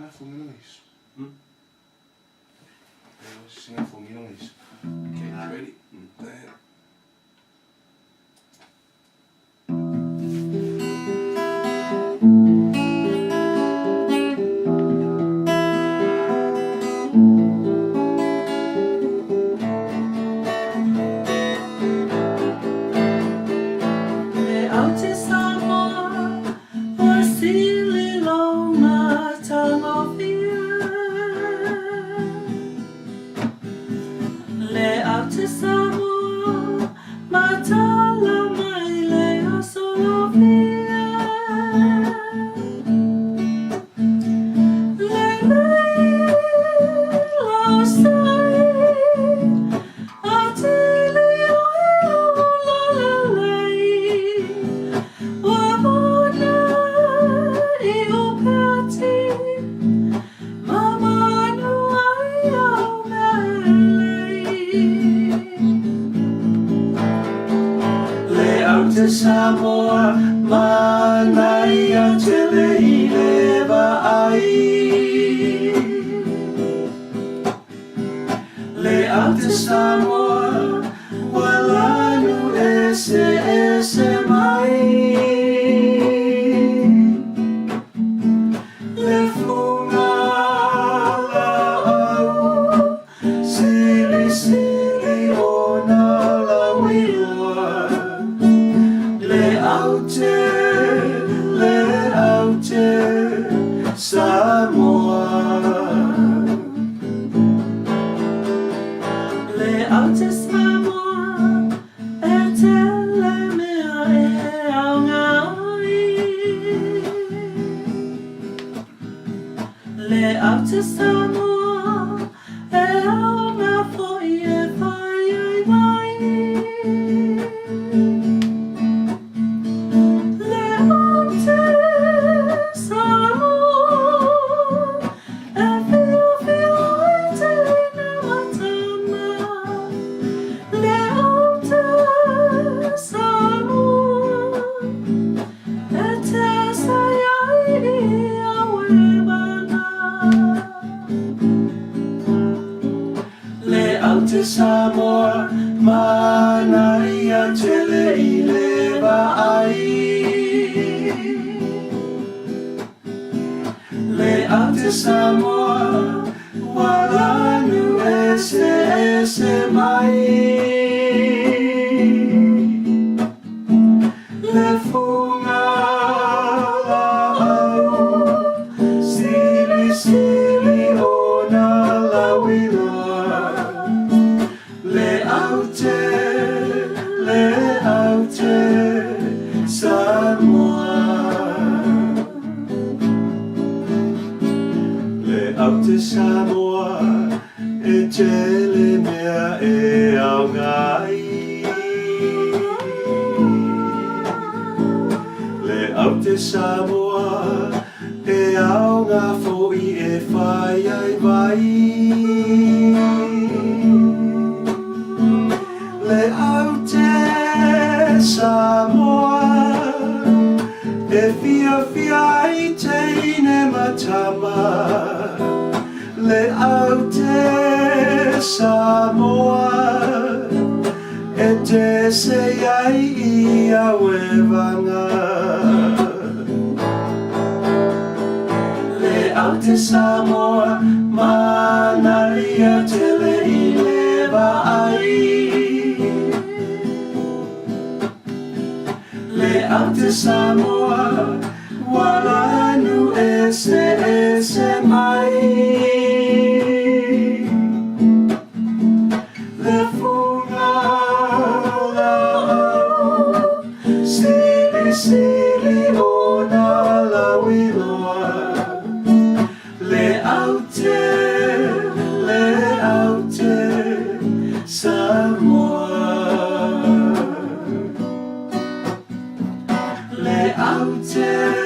Sing for me, Louise. Sing for me, Louise. Okay, you ready? There. Samoa manai a tele I lewa ai Le au te Samoa walanu ese mai Le funga la au sili sili o na la wila Le aute Samoa Le aute Samoa e tele mea e aunga ai Le aute Samoa e aunga foi e vai ai vai Samoa manai a tele I lewa ai Le aute Samoa walanu ese mai Le funga la au sili sili o na la wila Le aute Samoa Le aute Samoa e tele mea e aunga ai Le aute Samoa e aunga foi e whai ai vai Le aute Samoa e fia I teine matama Le aute Samoa e te se ai I awevanga Le aute Samoa manai a tele I lewa ai Le aute Samoa walanu ese mai Le funga la au sili sili o na la wila Le aute Samoa Le aute